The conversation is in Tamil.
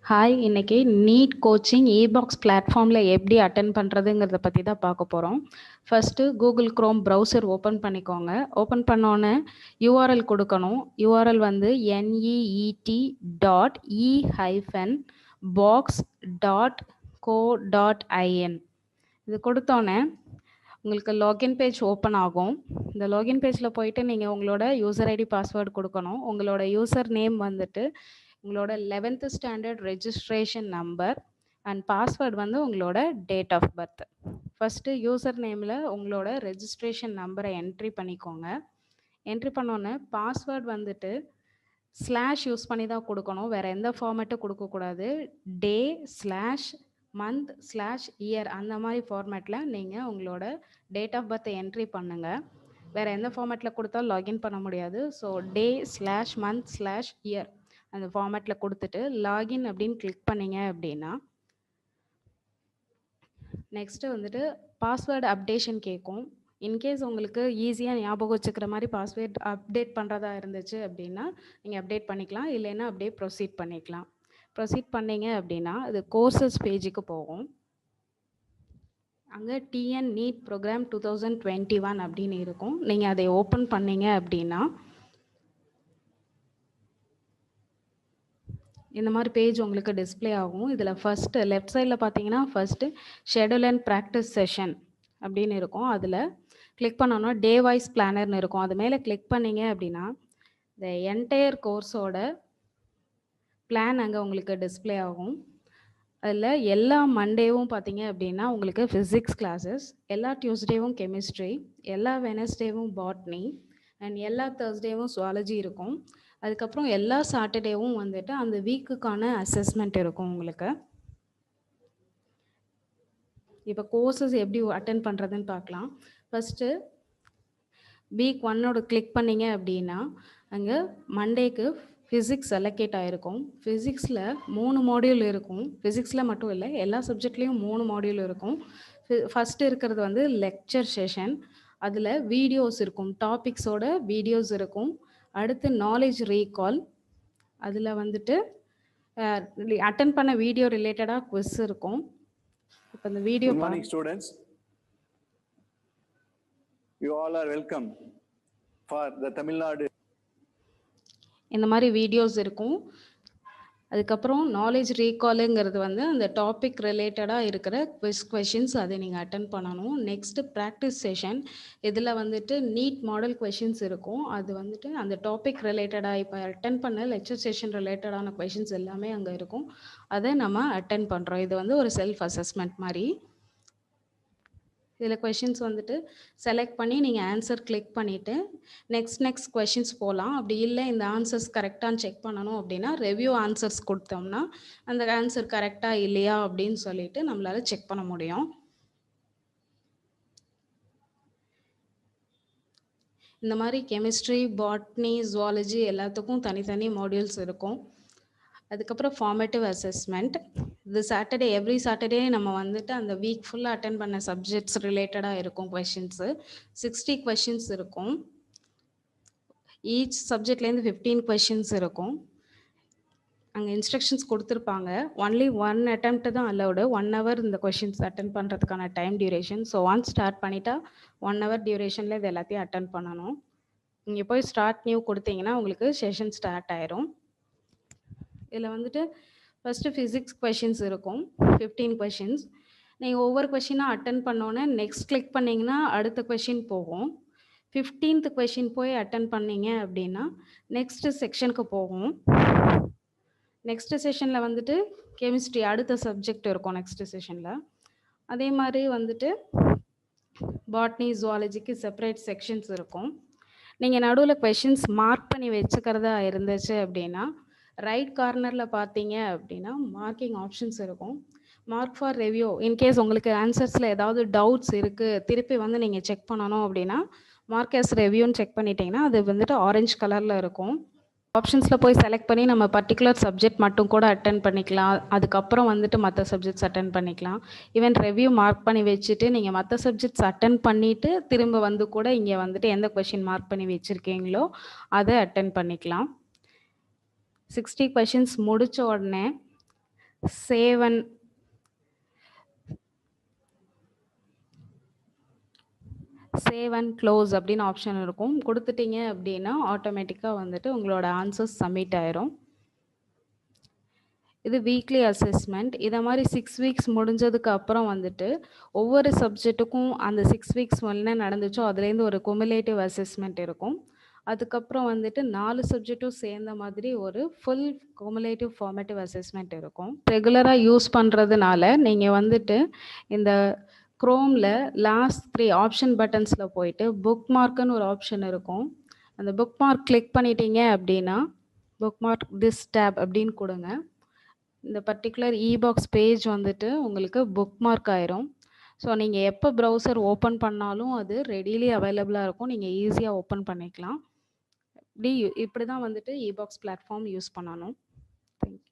ஹாய், இன்னைக்கு நீட் கோச்சிங் இபாக்ஸ் பிளாட்ஃபார்மில் எப்படி அட்டென்ட் பண்ணுறதுங்கிறத பற்றி தான் பார்க்க போகிறோம். First Google Chrome browser open பண்ணிக்கோங்க. ஓப்பன் பண்ணோன்னே யூஆர்எல் கொடுக்கணும். யூஆர்எல் வந்து net.e-box.co.in. இது கொடுத்தோன்னே உங்களுக்கு லாகின் பேஜ் ஓப்பன் ஆகும். இந்த லாகின் பேஜில் போயிட்டு நீங்கள் உங்களோட யூசர் ஐடி பாஸ்வேர்டு கொடுக்கணும். உங்களோட யூசர் நேம் வந்துட்டு உங்களோட 11th standard registration number and password வந்து உங்களோட date of birth. First user நேமில் உங்களோட ரெஜிஸ்ட்ரேஷன் நம்பரை என்ட்ரி பண்ணிக்கோங்க. என்ட்ரி பண்ணோன்னே பாஸ்வேர்டு வந்துட்டு ஸ்லாஷ் யூஸ் பண்ணி தான் கொடுக்கணும். வேறு எந்த ஃபார்மேட்டும் கொடுக்கக்கூடாது. day/month/year அந்த மாதிரி ஃபார்மேட்டில் நீங்கள் உங்களோட டேட் ஆஃப் பர்த்தை என்ட்ரி பண்ணுங்கள். வேறு எந்த ஃபார்மேட்டில் கொடுத்தாலும் லாகின் பண்ண முடியாது. ஸோ day/month/year அந்த ஃபார்மேட்டில் கொடுத்துட்டு லாகின் அப்படின்னு கிளிக் பண்ணிங்க அப்படின்னா நெக்ஸ்ட்டு வந்துட்டு பாஸ்வேர்டு அப்டேஷன் கேட்கும். இன்கேஸ் உங்களுக்கு ஈஸியாக ஞாபகம் வச்சுக்கிற மாதிரி பாஸ்வேர்ட் அப்டேட் பண்ணுறதா இருந்துச்சு அப்படின்னா நீங்கள் அப்டேட் பண்ணிக்கலாம். இல்லைன்னா அப்படியே ப்ரொசீட் பண்ணிக்கலாம். ப்ரொசீட் பண்ணிங்க அப்படின்னா இது கோர்சஸ் பேஜுக்கு போகும். அங்கே டிஎன் நீட் ப்ரோக்ராம் 2021 அப்படின்னு இருக்கும். நீங்கள் அதை ஓப்பன் பண்ணிங்க அப்படின்னா இந்த மாதிரி பேஜ் உங்களுக்கு டிஸ்பிளே ஆகும். இதில் ஃபஸ்ட்டு லெஃப்ட் சைடில் பார்த்தீங்கன்னா first schedule and practice session அப்படின்னு இருக்கும். அதில் கிளிக் பண்ணோன்னா டே வைஸ் பிளானர்னு இருக்கும். அது மேலே கிளிக் பண்ணிங்க அப்படின்னா இந்த என்டையர் கோர்ஸோட பிளான் அங்கே உங்களுக்கு டிஸ்பிளே ஆகும். அதில் எல்லா மண்டேவும் பார்த்தீங்க அப்படின்னா உங்களுக்கு ஃபிசிக்ஸ் கிளாஸஸ், எல்லா டியூஸ்டேவும் கெமிஸ்ட்ரி, எல்லா வெனஸ்டேவும் பாட்னி அண்ட் எல்லா தேர்ஸ்டேவும் சுவாலஜி இருக்கும். அதுக்கப்புறம் எல்லா சாட்டர்டேவும் வந்துட்டு அந்த வீக்குக்கான அசஸ்மெண்ட் இருக்கும் உங்களுக்கு. இப்போ கோர்சஸ் எப்படி அட்டென்ட் பண்ணுறதுன்னு பார்க்கலாம். ஃபஸ்ட்டு வீக் 1 கிளிக் பண்ணிங்க அப்படின்னா அங்கே மண்டேக்கு ஃபிசிக்ஸ் அலோகேட் ஆகிருக்கும். ஃபிசிக்ஸில் 3 மாடியூல் இருக்கும். ஃபிசிக்ஸில் மட்டும் இல்லை, எல்லா சப்ஜெக்ட்லேயும் 3 மாடியூல் இருக்கும். ஃபஸ்ட்டு இருக்கிறது வந்து லெக்சர் செஷன். அதில் வீடியோஸ் இருக்கும், டாபிக்ஸோட வீடியோஸ் இருக்கும். அடுத்து நாலேஜ் ரீகால். அதில் வந்துட்டு அட்டென்ட் பண்ண வீடியோ ரிலேட்டடாக குவிஸ் இருக்கும். இப்போ இந்த video Good morning students. You all are welcome for the Tamil Nadu. இந்த மாதிரி வீடியோஸ் இருக்கும். அதுக்கப்புறம் நாலேஜ் ரீகாலுங்கிறது வந்து அந்த டாபிக் ரிலேட்டடாக இருக்கிற கொஷின்ஸ் அதை நீங்கள் அட்டன் பண்ணணும். Next practice session. இதில் வந்துட்டு நீட் மாடல் கொஷின்ஸ் இருக்கும். அது வந்துட்டு அந்த டாபிக் ரிலேட்டடாக இப்போ அட்டன் பண்ண லெக்சர் செஷன் ரிலேட்டடான கொஷின்ஸ் எல்லாமே அங்கே இருக்கும். அதை நம்ம அட்டன் பண்ணுறோம். இது வந்து ஒரு செல்ஃப் அசஸ்மெண்ட் மாதிரி. இதில் கொஷின்ஸ் வந்துட்டு செலக்ட் பண்ணி நீங்கள் ஆன்சர் கிளிக் பண்ணிவிட்டு நெக்ஸ்ட் கொஷின்ஸ் போகலாம். அப்படி இல்லை இந்த ஆன்சர்ஸ் கரெக்டானு செக் பண்ணணும் அப்படின்னா ரெவ்யூ ஆன்சர்ஸ் கொடுத்தோம்னா அந்த ஆன்சர் கரெக்டாக இல்லையா அப்படின்னு சொல்லிட்டு நம்மளால் செக் பண்ண முடியும். இந்த மாதிரி கெமிஸ்ட்ரி, பாட்னி, ஜுவாலஜி எல்லாத்துக்கும் தனித்தனி மாடியூல்ஸ் இருக்கும். அதுக்கப்புறம் ஃபார்மேட்டிவ் அசஸ்மெண்ட். இது சாட்டர்டே, எவ்ரி சாட்டர்டே நம்ம வந்துட்டு அந்த வீக் ஃபுல்லாக அட்டன் பண்ண சப்ஜெக்ட்ஸ் ரிலேட்டடாக இருக்கும் கொஷின்ஸு. 60 கொஷின்ஸ் இருக்கும். ஈச் சப்ஜெக்ட்லேருந்து 15 கொஷின்ஸ் இருக்கும். அங்கே இன்ஸ்ட்ரக்ஷன்ஸ் கொடுத்துருப்பாங்க. ஒன்லி 1 அட்டெம்ப்ட் தான் அலௌடு. 1 hour இந்த கொஷின்ஸ் அட்டன் பண்ணுறதுக்கான time duration. So once start பண்ணிட்டா 1 hour டியூரேஷனில் இது எல்லாத்தையும் அட்டன் பண்ணணும். நீங்கள் போய் ஸ்டார்ட் நியூ கொடுத்தீங்கன்னா உங்களுக்கு செஷன் ஸ்டார்ட் ஆயிரும். இதில் வந்துட்டு ஃபஸ்ட்டு ஃபிசிக்ஸ் கொஷின்ஸ் இருக்கும், 15 கொஷின்ஸ். நீங்கள் ஒவ்வொரு கொஷினாக அட்டன் பண்ணோன்னே நெக்ஸ்ட் கிளிக் பண்ணிங்கன்னா அடுத்த கொஷின் போகும். 15th கொஷின் போய் அட்டன் பண்ணிங்க அப்படின்னா நெக்ஸ்ட்டு செக்ஷனுக்கு போகும். நெக்ஸ்ட்டு செஷனில் வந்துட்டு கெமிஸ்ட்ரி அடுத்த சப்ஜெக்ட் இருக்கும் நெக்ஸ்ட்டு செஷனில். அதே மாதிரி வந்துட்டு பாட்னி, ஜுவாலஜிக்கு செப்பரேட் செக்ஷன்ஸ் இருக்கும். நீங்கள் நடுவில் கொஷின்ஸ் மார்க் பண்ணி வச்சுக்கிறதா இருந்துச்சு அப்படின்னா ரைட் கார்னரில் பார்த்தீங்க அப்படின்னா மார்க்கிங் ஆப்ஷன்ஸ் இருக்கும். Mark for review. இன்கேஸ் உங்களுக்கு ஆன்சர்ஸில் ஏதாவது டவுட்ஸ் இருக்குது, திருப்பி வந்து நீங்கள் செக் பண்ணணும் அப்படின்னா மார்க் as ரிவ்யூன்னு செக் பண்ணிட்டீங்கன்னா அது வந்துட்டு ஆரஞ்சு கலரில் இருக்கும். ஆப்ஷன்ஸில் போய் செலக்ட் பண்ணி நம்ம பர்டிகுலர் சப்ஜெக்ட் மட்டும் கூட அட்டன் பண்ணிக்கலாம். அதுக்கப்புறம் வந்துட்டு மற்ற சப்ஜெக்ட்ஸ் அட்டன் பண்ணிக்கலாம். ஈவன் ரிவ்யூ மார்க் பண்ணி வச்சுட்டு நீங்கள் மற்ற சப்ஜெக்ட்ஸ் அட்டன் பண்ணிவிட்டு திரும்ப வந்து கூட இங்கே வந்துட்டு எந்த கொஷின் மார்க் பண்ணி வச்சுருக்கீங்களோ அதை அட்டன் பண்ணிக்கலாம். 60 கொஷின்ஸ் முடித்த உடனே save and save and close அப்படின்னு ஆப்ஷன் இருக்கும். கொடுத்துட்டீங்க அப்படின்னா ஆட்டோமேட்டிக்காக வந்துட்டு உங்களோட ஆன்சர்ஸ் சப்மிட் ஆயிரும். இது வீக்லி அசஸ்மெண்ட். இதை மாதிரி 6 வீக்ஸ் முடிஞ்சதுக்கு அப்புறம் வந்துட்டு ஒவ்வொரு சப்ஜெக்ட்டுக்கும் அந்த 6 வீக்ஸ் என்ன நடந்துச்சோ அதுலேருந்து ஒரு குமுலேட்டிவ் அசஸ்மெண்ட் இருக்கும். அதுக்கப்புறம் வந்துட்டு 4 சப்ஜெக்ட்டும் சேர்ந்த மாதிரி ஒரு ஃபுல் குமுலேட்டிவ் ஃபார்மேட்டிவ் அசஸ்மெண்ட் இருக்கும். ரெகுலராக யூஸ் பண்ணுறதுனால நீங்கள் வந்துட்டு இந்த குரோமில் லாஸ்ட் 3 ஆப்ஷன் பட்டன்ஸில் போயிட்டு புக் மார்க்குன்னு ஒரு ஆப்ஷன் இருக்கும். அந்த புக் மார்க் கிளிக் பண்ணிட்டீங்க அப்படின்னா புக் மார்க் திஸ் டேப் அப்படின்னு கொடுங்க. இந்த பர்டிகுலர் இபாக்ஸ் பேஜ் வந்துட்டு உங்களுக்கு புக் மார்க் ஆயிரும். ஸோ நீங்கள் எப்போ ப்ரௌசர் ஓப்பன் பண்ணாலும் அது ரெடிலி அவைலபிளாக இருக்கும். நீங்கள் ஈஸியாக ஓப்பன் பண்ணிக்கலாம். இப்படி தான் வந்துட்டு இபாக்ஸ் பிளாட்ஃபார்ம் யூஸ் பண்ணணும். தேங்க்யூ.